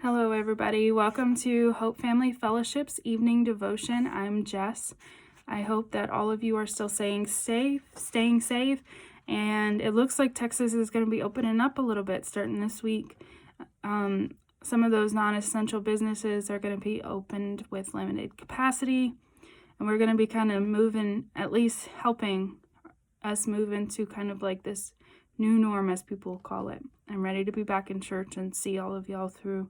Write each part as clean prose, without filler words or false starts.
Hello, everybody. Welcome to Hope Family Fellowship's evening devotion. I'm Jess. I hope that all of you are still staying safe, and it looks like Texas is going to be opening up a little bit starting this week. Some of those non-essential businesses are going to be opened with limited capacity, and we're going to be kind of moving, at least helping us move into kind of like this new norm, as people call it. I'm ready to be back in church and see all of y'all through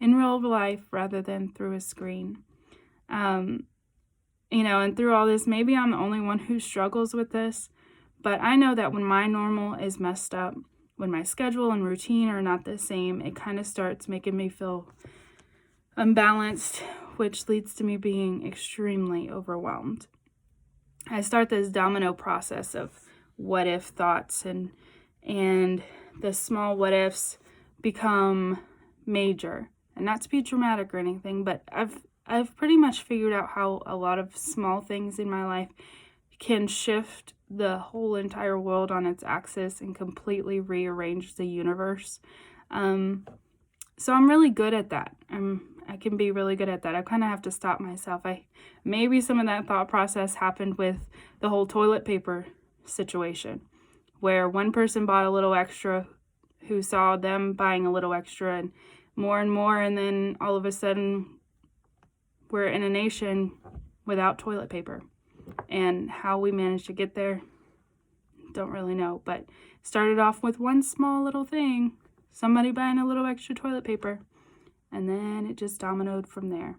in real life rather than through a screen. And through all this, maybe I'm the only one who struggles with this, but I know that when my normal is messed up, when my schedule and routine are not the same, it kind of starts making me feel unbalanced, which leads to me being extremely overwhelmed. I start this domino process of what if thoughts, and the small what ifs become major. And not to be dramatic or anything, but I've pretty much figured out how a lot of small things in my life can shift the whole entire world on its axis and completely rearrange the universe. So I'm really good at that. I can be really good at that. I kind of have to stop myself. Maybe some of that thought process happened with the whole toilet paper situation, where one person bought a little extra who saw them buying a little extra and more, and then all of a sudden we're in a nation without toilet paper. And how we managed to get there, don't really know, but started off with one small little thing, somebody buying a little extra toilet paper, and then it just dominoed from there.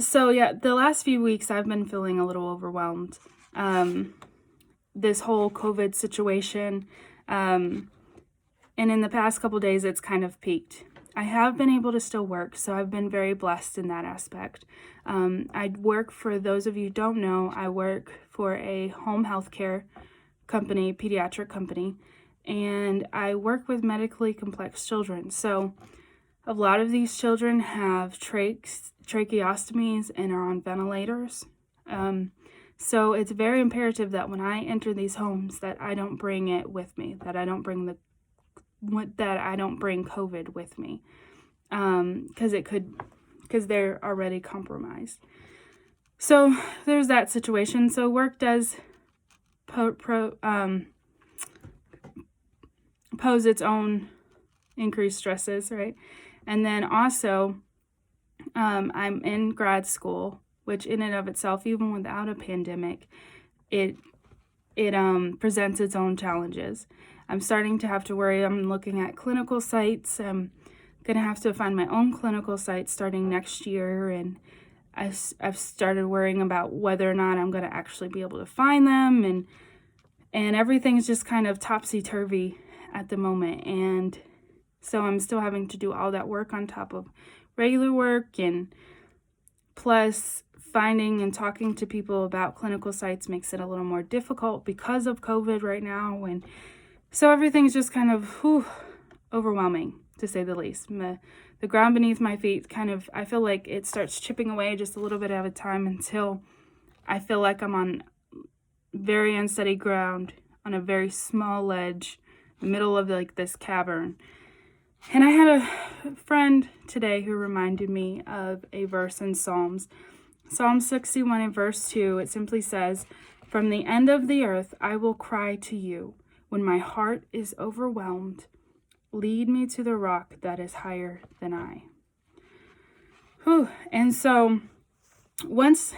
So yeah, the last few weeks I've been feeling a little overwhelmed. This whole COVID situation, and in the past couple days it's kind of peaked. I have been able to still work, so I've been very blessed in that aspect. I work, for those of you who don't know, I work for a home health care company, pediatric company, and I work with medically complex children. So a lot of these children have tracheostomies and are on ventilators. So it's very imperative that when I enter these homes that I don't bring it with me, that I don't bring COVID with me, because they're already compromised. So there's that situation. So work does pose its own increased stresses, right? And then also, I'm in grad school, which in and of itself, even without a pandemic, it presents its own challenges. I'm starting to have to worry. I'm looking at clinical sites. I'm going to have to find my own clinical site starting next year. And I've started worrying about whether or not I'm going to actually be able to find them. And everything's just kind of topsy-turvy at the moment. And so I'm still having to do all that work on top of regular work. And plus, finding and talking to people about clinical sites makes it a little more difficult because of COVID right now. And so everything's just kind of overwhelming, to say the least. The ground beneath my feet I feel like it starts chipping away just a little bit at a time until I feel like I'm on very unsteady ground on a very small ledge in the middle of like this cavern. And I had a friend today who reminded me of a verse in Psalm 61 and verse 2. It simply says, "From the end of the earth I will cry to you. When my heart is overwhelmed, lead me to the rock that is higher than I." And so once,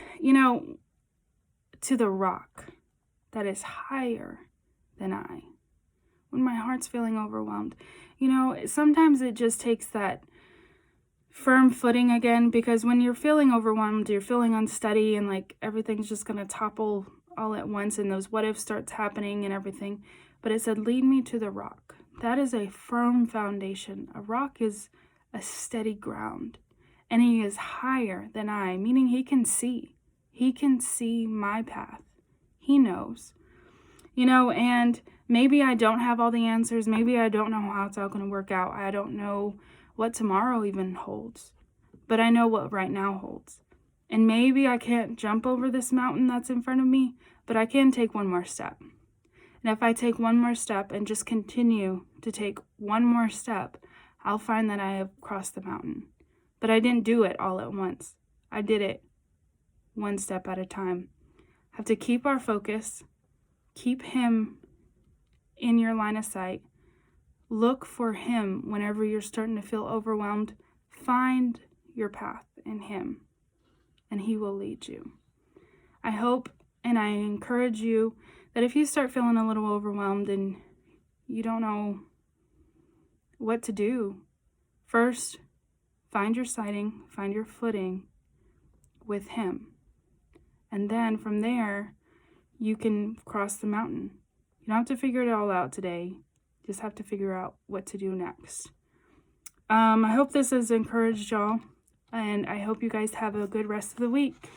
to the rock that is higher than I, when my heart's feeling overwhelmed, sometimes it just takes that firm footing again, because when you're feeling overwhelmed, you're feeling unsteady and like everything's just going to topple all at once and those what ifs starts happening and everything. But it said, lead me to the rock. That is a firm foundation. A rock is a steady ground. And he is higher than I, meaning he can see. He can see my path. He knows. And maybe I don't have all the answers. Maybe I don't know how it's all going to work out. I don't know what tomorrow even holds. But I know what right now holds. And maybe I can't jump over this mountain that's in front of me, but I can take one more step. And if I take one more step and just continue to take one more step, I'll find that I have crossed the mountain. But I didn't do it all at once. I did it one step at a time. Have to keep our focus, keep Him in your line of sight. Look for Him whenever you're starting to feel overwhelmed. Find your path in Him, and He will lead you. I hope and I encourage you that if you start feeling a little overwhelmed and you don't know what to do, first, find your sighting, find your footing with Him. And then from there, you can cross the mountain. You don't have to figure it all out today. You just have to figure out what to do next. I hope this has encouraged y'all, and I hope you guys have a good rest of the week.